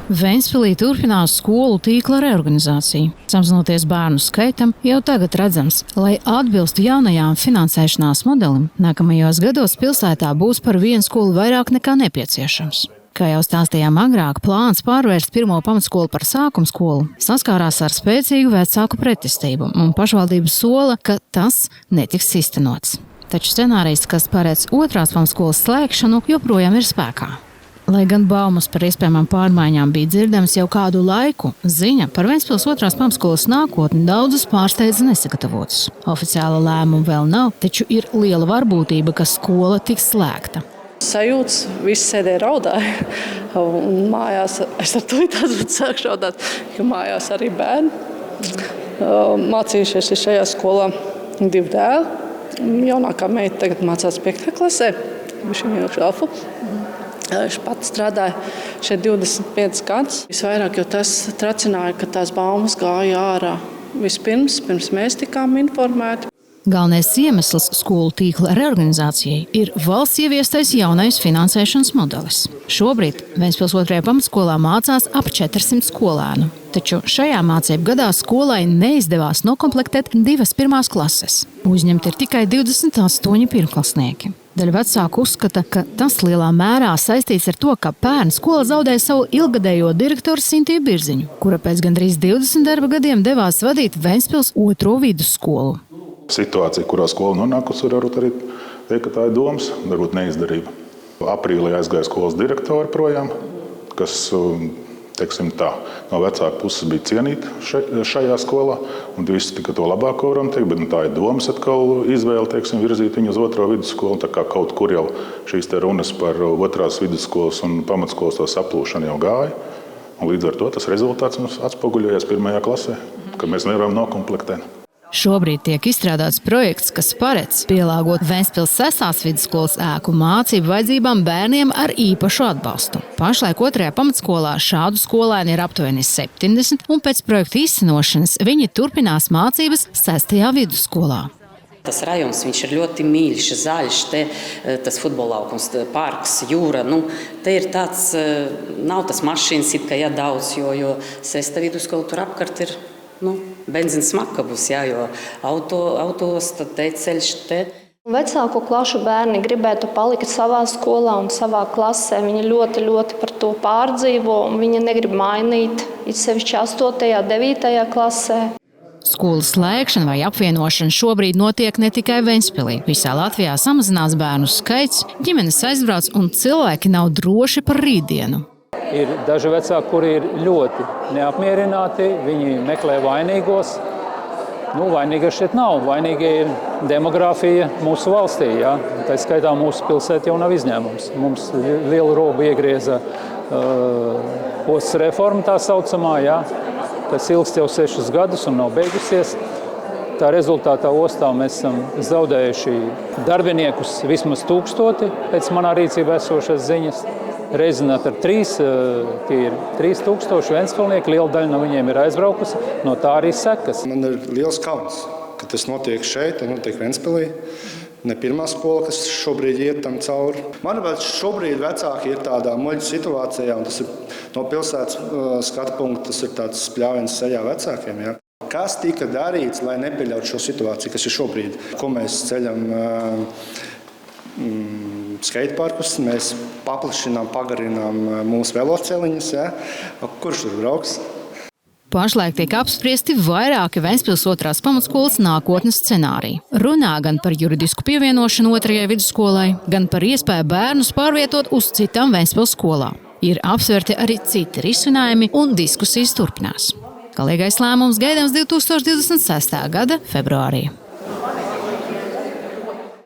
Ventspilī turpinās skolu tīkla reorganizācija. Samazinoties bērnu skaitam, jau tagad redzams, lai atbilstu jaunajām finansēšanās modelim, nākamajos gados pilsētā būs par vienu skolu vairāk nekā nepieciešams. Kā jau stāstījām agrāk, plāns pārvērst pirmo pamatskolu par sākuma skolu saskārās ar spēcīgu vecāku pretestību, un pašvaldība sola, ka tas netiks īstenots. Taču scenārijs, kas paredz otrās pamatskolas slēgšanu, joprojām ir spēkā. Lai gan baumas par iespējamām pārmaiņām bija dzirdamas jau kādu laiku, ziņa par Ventspils otrās pamatskolas nākotni daudzus pārsteidza nesagatavotus. Oficiāla lēmuma vēl nav, taču ir liela varbūtība, ka skola tiks slēgta. Sajūts, visi sēdēja raudāja. Un mājās es ar to sāku raudāt, jo mājās arī bērni. Mācījušies šajā skolā 2 dēli. Jaunākā meita tagad mācās 5. klasē. Viņa ir šāfu. Viņš pats strādāja šeit 25 gadus. Visvairāk jau tas tracināja, ka tās baumas gāja ārā pirms mēs tikām informēti. Galvenais iemesls skolu tīkla reorganizācijai ir valsts ieviestais jaunais finansēšanas modelis. Šobrīd Ventspils otrajā pamatskolā mācās ap 400 skolēnu. Taču šajā mācību gadā skolai neizdevās nokomplektēt 2 pirmās klases. Uzņemti ir tikai 28 pirmklasnieki. Daļa vecāku uzskata, ka tas lielā mērā saistīts ar to, ka pērn skola zaudēja savu ilgadējo direktoru Sintiju Birziņu, kura pēc gandrīz 20 darba gadiem devās vadīt Ventspils otro vidusskolu. Situācija, kurā skola nonākusi, varbūt arī teikt, ka tā ir domas, varbūt neizdarība. Aprīlī aizgāja skolas direktori projām, kas, teiksim tā, no vecāku puses bija cienīti šajā skolā, un visi tika to labāko varam teikt, bet tā ir domas atkal izvēle, teiksim, virzīt viņu uz otro vidusskolu, tā kā kaut kur jau šīs te runas par otrās vidusskolas un pamatskolas to saplūšanu jau gāja, un līdz ar to tas rezultāts mums atspoguļojas 1. klasē, ka mēs nevaram nokomplektēt. Šobrīd tiek izstrādāts projekts, kas paredz pielāgot Ventspils 6. vidusskolas ēku mācību vajadzībām bērniem ar īpašu atbalstu. Pašlaik otrajā pamatskolā šādu skolēnu ir aptuveni 70, un pēc projekta īstenošanas viņi turpinās mācības 6. vidusskolā. Tas rajons, viņš ir ļoti mīļš, zaļš, te tas futbolaukums, parks, jūra. Te ir tāds, nav tas mašīnas, it kā daudz, jo 6. vidusskola tur apkārt ir benzīna smakabus, jo autos, tad te ceļš te. Vecāko klašu bērni gribētu palikt savā skolā un savā klasē. Viņi ļoti, ļoti par to pārdzīvo un viņi negrib mainīt, it sevišķi 8. un 9. klasē. Skolas slēgšana vai apvienošana šobrīd notiek ne tikai Ventspilī. Visā Latvijā samazinās bērnu skaits, ģimenes aizbrauc un cilvēki nav droši par rītdienu. Ir daži vecāki, kuri ir ļoti neapmierināti, viņi meklē vainīgos. Vainīga šeit nav. Vainīga ir demogrāfija mūsu valstī. Ja? Tā skaitā mūsu pilsēta jau nav izņēmums. Mums lielu robu iegrieza ostas reforma tā saucamā, ja? Kas ilgst jau 6 gadus un nav beigusies. Tā rezultātā ostā mēs esam zaudējuši darbiniekus vismaz 1000 pēc manā rīcībā esošas ziņas. Reizināt ar 3, tie ir 3000 ventspilnieki, liela daļa no viņiem ir aizbraukusi, no tā arī sekas. Man ir liels kauns, ka tas notiek šeit, un notiek Ventspilī. Ne pirmā skola, kas šobrīd iet tam cauri. Manuprāt, šobrīd vecāki ir tādā muļķu situācijā, un tas ir no pilsētas skatu punkta, tas ir tāds spļāviens sejā vecākiem. Ja? Kas tika darīts, lai nepieļautu šo situāciju, kas ir šobrīd? Ko mēs ceļam skateparkus, mēs paplašinām, pagarinām mūsu veloceliņus. Ja? Kurš tur brauks? Pašlaik tiek apspriesti vairāki Ventspils otrās pamatskolas nākotnes scenāriji. Runā gan par juridisku pievienošanu otrajai vidusskolai, gan par iespēju bērnus pārvietot uz citām Ventspils skolām. Ir apsverti arī citi risinājumi un diskusijas turpinās. Galīgais lēmums gaidāms 2026. gada februārī.